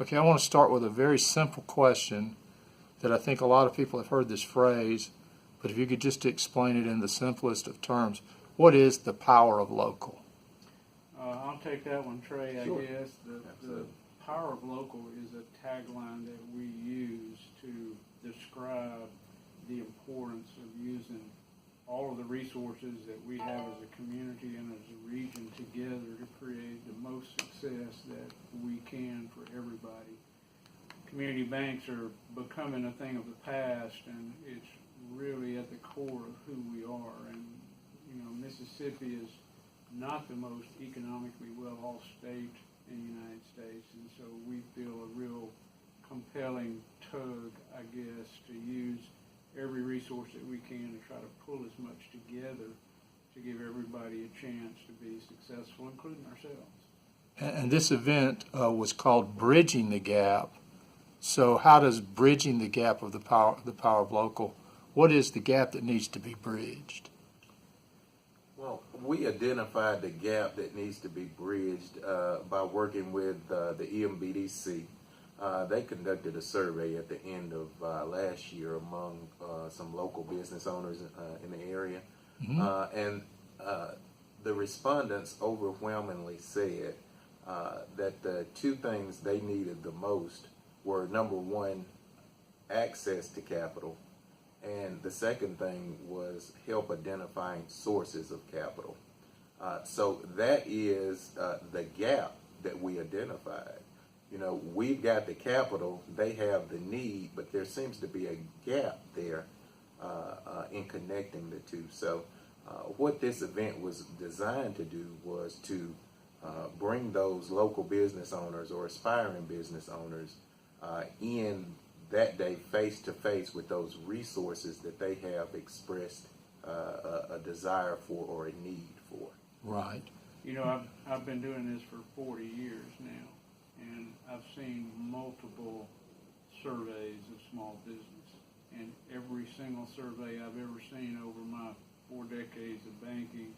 Okay, I want to start with a very simple question that I think a lot of people have heard this phrase, but if you could just explain it in the simplest of terms, what is the power of local? I'll take that one, Trey. Sure. I guess the power of local is a tagline that we use to describe the importance of using all of the resources that we have as a community and as a region together to create the most success that we can for everybody. Community banks are becoming a thing of the past, and it's really at the core of who we are. And, you know, Mississippi is not the most economically well-off state in the United States, and so we feel a real compelling tug, I guess, to use every resource that we can to try to pull as much together to give everybody a chance to be successful, including ourselves. And this event was called Bridging the Gap. So how does bridging the gap of the power of local, what is the gap that needs to be bridged? Well, we identified the gap that needs to be bridged by working with the EMBDC. They conducted a survey at the end of last year among some local business owners in the area. Mm-hmm. And the respondents overwhelmingly said that the two things they needed the most were, number one, access to capital, and the second thing was help identifying sources of capital. So that is the gap that we identified. You know, we've got the capital, they have the need, but there seems to be a gap there in connecting the two. So what this event was designed to do was to bring those local business owners or aspiring business owners in that day face to face with those resources that they have expressed a desire for or a need for. Right. You know, I've been doing this for 40 years now, and I've seen multiple surveys of small business, and every single survey I've ever seen over my 4 decades of banking,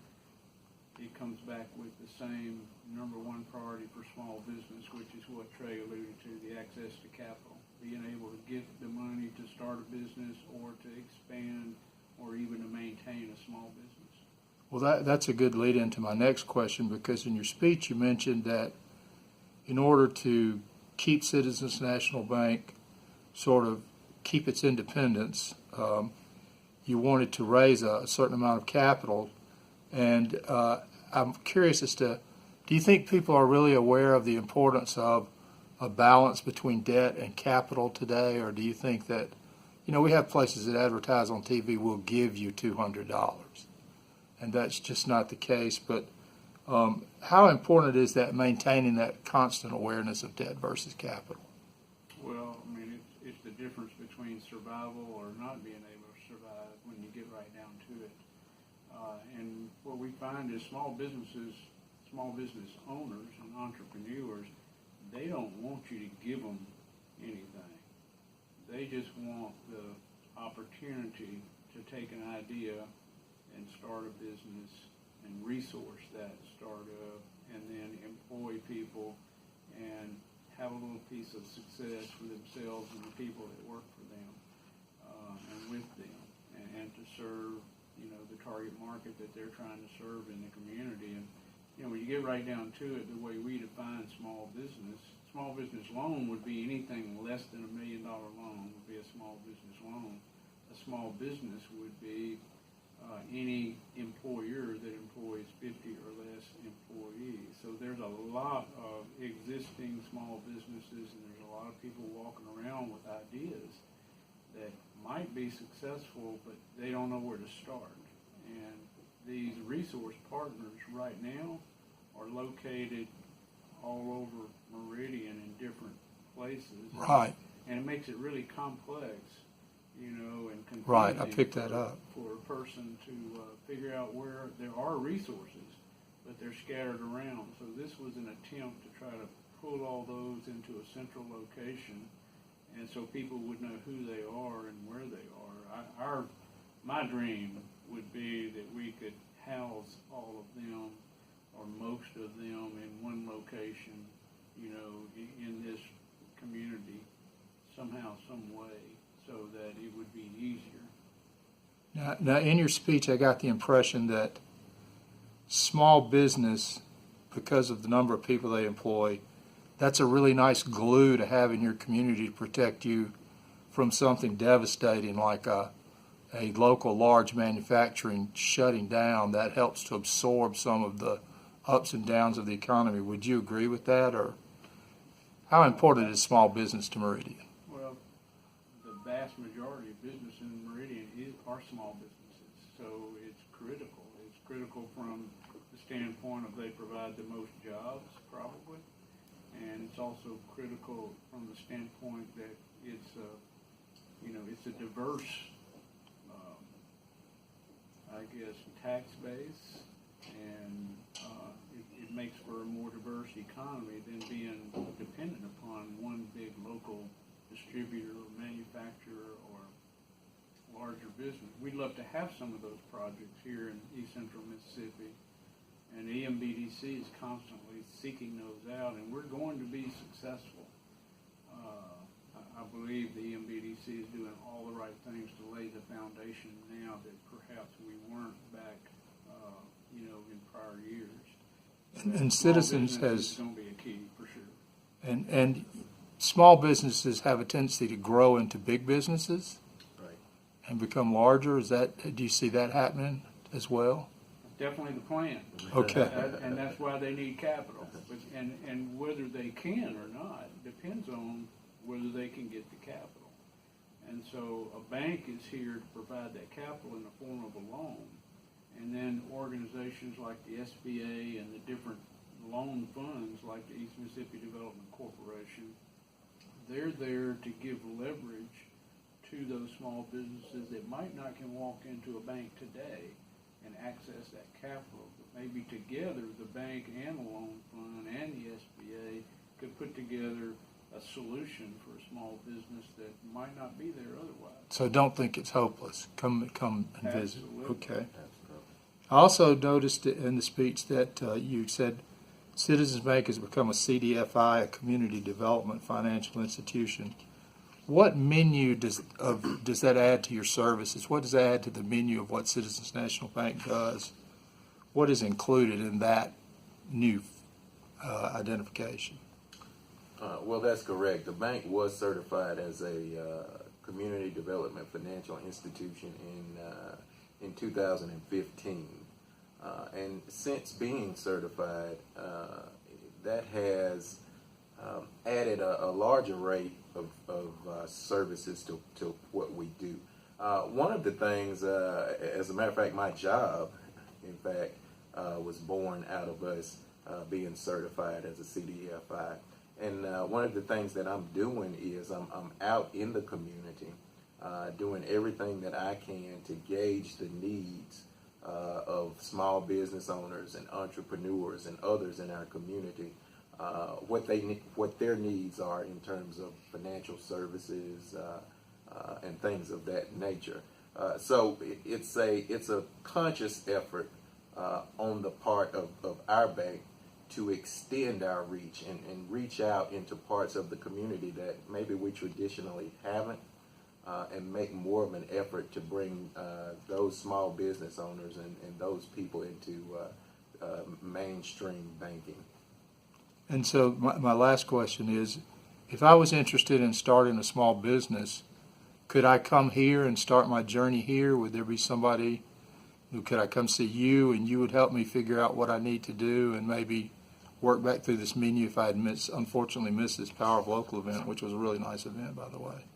it comes back with the same number one priority for small business, which is what Trey alluded to, the access to capital. Being able to get the money to start a business or to expand or even to maintain a small business. Well, that's a good lead into my next question, because in your speech you mentioned that in order to keep Citizens National Bank, sort of keep its independence, you wanted to raise a certain amount of capital. And I'm curious as to, do you think people are really aware of the importance of a balance between debt and capital today? Or do you think that, you know, we have places that advertise on TV, will give you $200, and that's just not the case. But how important is that, maintaining that constant awareness of debt versus capital? Well, I mean, it's the difference between survival or not being able to survive when you get right down to it. And what we find is small business owners and entrepreneurs, they don't want you to give them anything. They just want the opportunity to take an idea and start a business and resource that startup and then employ people and have a little piece of success for themselves and the people that work for them and with them, and to serve, you know, the target market that they're trying to serve in the community. And, you know, when you get right down to it, the way we define small business loan would be anything less than $1 million loan would be a small business loan. A small business would be any employer that employs 50 or less employees. So there's a lot of existing small businesses, and there's a lot of people walking around with ideas that might be successful, but they don't know where to start. And these resource partners right now are located all over Meridian in different places. Right. And it makes it really complex, you know, and confusing. Right, I picked that up. For a person to figure out where there are resources, but they're scattered around. So this was an attempt to try to pull all those into a central location, and so people would know who they are and where they are. My dream would be that we could house all of them, or most of them, in one location, you know, in this be easier. Now, in your speech, I got the impression that small business, because of the number of people they employ, that's a really nice glue to have in your community to protect you from something devastating like a local large manufacturing shutting down. That helps to absorb some of the ups and downs of the economy. Would you agree with that, or how important is small business to Meridian? Well, the vast majority of business in Meridian are small businesses, so it's critical. It's critical from the standpoint of they provide the most jobs, probably, and it's also critical from the standpoint that it's a diverse, I guess, tax base, and it makes for a more diverse economy than being dependent upon one big local distributor or manufacturer or larger business. We'd love to have some of those projects here in East Central Mississippi, and EMBDC is constantly seeking those out, and we're going to be successful. I believe the EMBDC is doing all the right things to lay the foundation now that perhaps we weren't back, in prior years. And Citizens is going to be a key for sure. And small businesses have a tendency to grow into big businesses, Right. and become larger. Do you see that happening as well? Definitely the plan. Okay. And that's why they need capital. And whether they can or not depends on whether they can get the capital. And so a bank is here to provide that capital in the form of a loan. And then organizations like the SBA and the different loan funds like the East Mississippi Development Corporation, they're there to give leverage to those small businesses that might not can walk into a bank today and access that capital. But maybe together the bank and the loan fund and the SBA could put together a solution for a small business that might not be there otherwise. So don't think it's hopeless. Come and visit. Absolutely. Okay. Absolutely. I also noticed in the speech that you said Citizens Bank has become a CDFI, a community development financial institution. What menu does that add to your services? What does that add to the menu of what Citizens National Bank does? What is included in that new identification? Well, that's correct. The bank was certified as a community development financial institution in 2015. And since being certified, that has added a large array of services to what we do. One of the things, as a matter of fact, my job, in fact, was born out of us being certified as a CDFI. And one of the things that I'm doing is I'm out in the community doing everything that I can to gauge the needs of small business owners and entrepreneurs and others in our community, what their needs are in terms of financial services and things of that nature. So it's a conscious effort on the part of our bank to extend our reach and reach out into parts of the community that maybe we traditionally haven't, and make more of an effort to bring those small business owners and those people into mainstream banking. And so my last question is, if I was interested in starting a small business, could I come here and start my journey here? Would there be somebody could I come see you and you would help me figure out what I need to do and maybe work back through this menu if I had unfortunately missed this Power of Local event, which was a really nice event, by the way?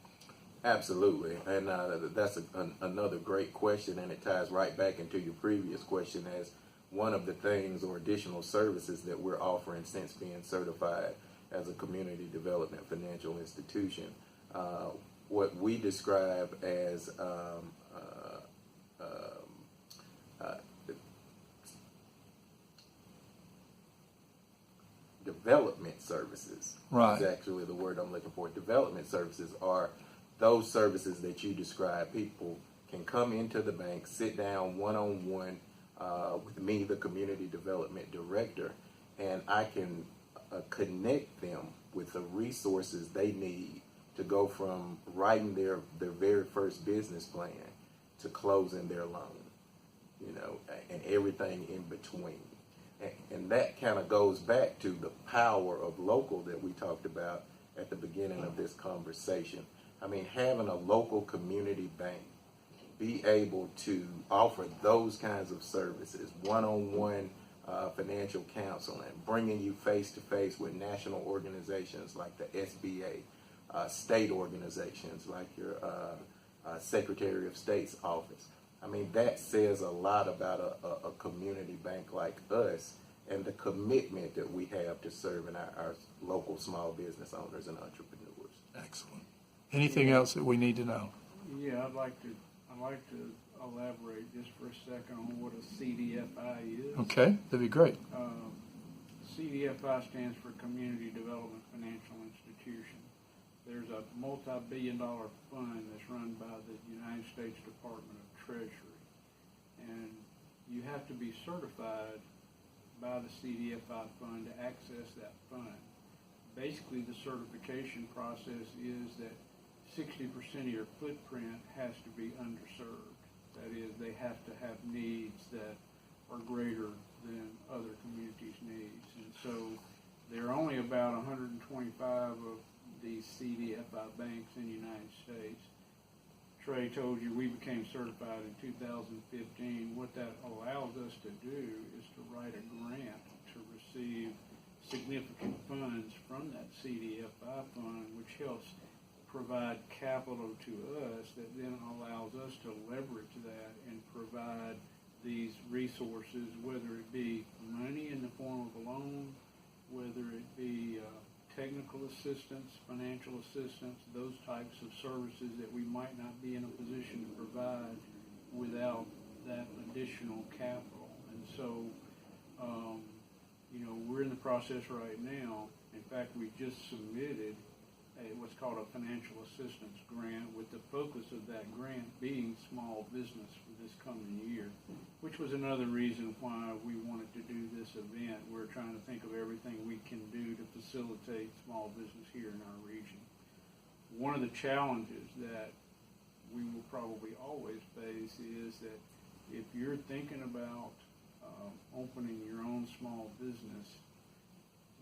Absolutely, and that's another great question, and it ties right back into your previous question as one of the things or additional services that we're offering since being certified as a community development financial institution. What we describe as development services. Right. Is actually the word I'm looking for. Development services are those services that you describe. People can come into the bank, sit down one-on-one with me, the community development director, and I can connect them with the resources they need to go from writing their very first business plan to closing their loan, you know, and everything in between. And that kind of goes back to the power of local that we talked about at the beginning of this conversation. I mean, having a local community bank be able to offer those kinds of services, one-on-one financial counseling, bringing you face-to-face with national organizations like the SBA, state organizations like your Secretary of State's office. I mean, that says a lot about a community bank like us and the commitment that we have to serving our local small business owners and entrepreneurs. Excellent. Anything else that we need to know? Yeah, I'd like to elaborate just for a second on what a CDFI is. Okay, that'd be great. CDFI stands for Community Development Financial Institution. There's a multi-billion-dollar fund that's run by the United States Department of Treasury, and you have to be certified by the CDFI fund to access that fund. Basically, the certification process is that 60% of your footprint has to be underserved. That is, they have to have needs that are greater than other communities' needs. And so there are only about 125 of these CDFI banks in the United States. Trey told you we became certified in 2015. What that allows us to do is to write a grant to receive significant funds from that CDFI fund, which helps provide capital to us that then allows us to leverage that and provide these resources, whether it be money in the form of a loan, whether it be technical assistance, financial assistance, those types of services that we might not be in a position to provide without that additional capital. And so, you know, we're in the process right now. In fact, we just submitted what's called a financial assistance grant, with the focus of that grant being small business for this coming year, which was another reason why we wanted to do this event. We're trying to think of everything we can do to facilitate small business here in our region. One of the challenges that we will probably always face is that if you're thinking about opening your own small business,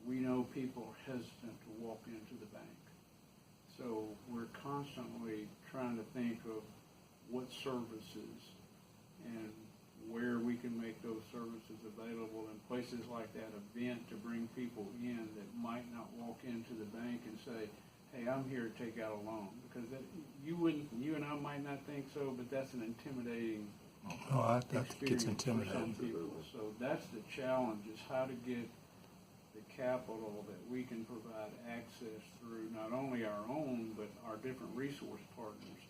we know people are hesitant to walk into the bank. So we're constantly trying to think of what services and where we can make those services available in places like that event to bring people in that might not walk into the bank and say, hey, I'm here to take out a loan. Because that, you and I might not think so, but that's an intimidating I think it's experience for intimidating. some people. So that's the challenge, is how to get the capital that we can provide access through not only our own, but our different resource partners.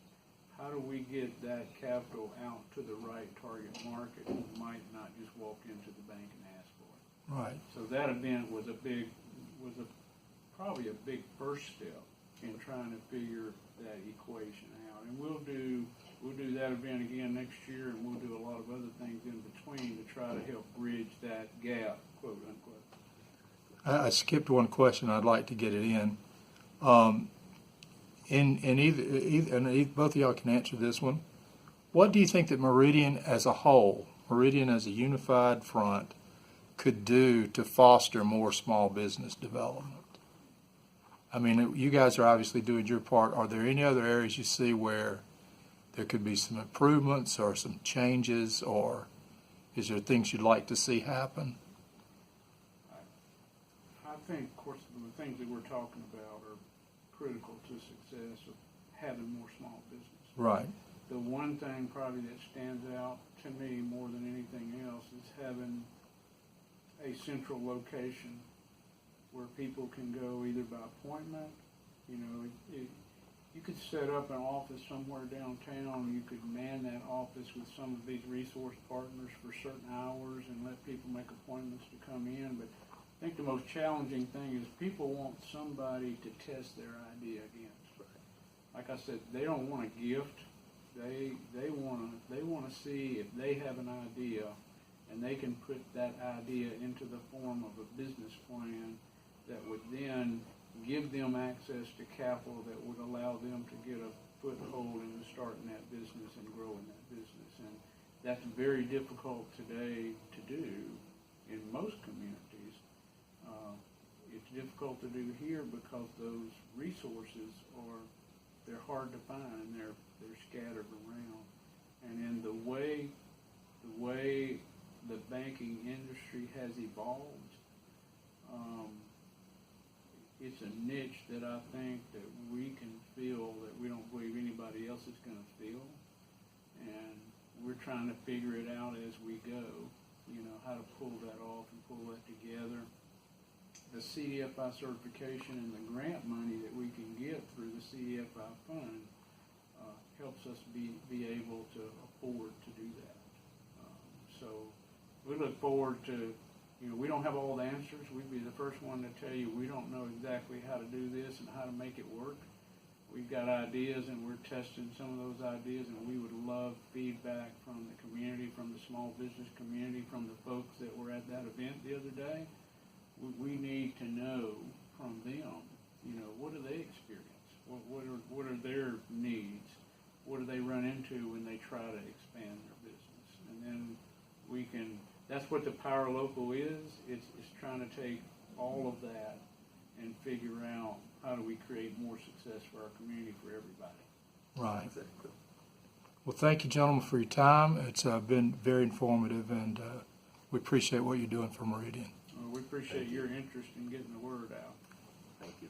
How do we get that capital out to the right target market who might not just walk into the bank and ask for it? Right. So that event was probably a big first step in trying to figure that equation out. And we'll do that event again next year, and we'll do a lot of other things in between to try to help bridge that gap, quote unquote. I skipped one question. I'd like to get it in. Either both of y'all can answer this one. What do you think that Meridian as a whole, Meridian as a unified front, could do to foster more small business development? I mean, you guys are obviously doing your part. Are there any other areas you see where there could be some improvements or some changes, or is there things you'd like to see happen? I think, of course, the things that we're talking about are critical to success of having more small business. Right. The one thing probably that stands out to me more than anything else is having a central location where people can go either by appointment. You know, you could set up an office somewhere downtown. You could man that office with some of these resource partners for certain hours and let people make appointments to come in. But I think the most challenging thing is people want somebody to test their idea against. Like I said, they don't want a gift. They want to see if they have an idea, and they can put that idea into the form of a business plan that would then give them access to capital that would allow them to get a foothold in starting that business and growing that business. And that's very difficult today to do in most communities. It's difficult to do here because those resources they're hard to find. They're scattered around. And in the way the banking industry has evolved, it's a niche that I think that we can fill that we don't believe anybody else is going to fill. And we're trying to figure it out as we go, how to pull that off and pull that together. The CDFI certification and the grant money that we can get through the CDFI fund helps us be able to afford to do that. So we look forward to, we don't have all the answers. We'd be the first one to tell you we don't know exactly how to do this and how to make it work. We've got ideas and we're testing some of those ideas, and we would love feedback from the community, from the small business community, from the folks that were at that event the other day. We need to know from them, what do they experience? What are their needs? What do they run into when they try to expand their business? And then that's what the Power Local is. It's trying to take all of that and figure out how do we create more success for our community, for everybody. Right. Exactly. Well, thank you, gentlemen, for your time. It's been very informative, and we appreciate what you're doing for Meridian. We appreciate your interest in getting the word out. Thank you.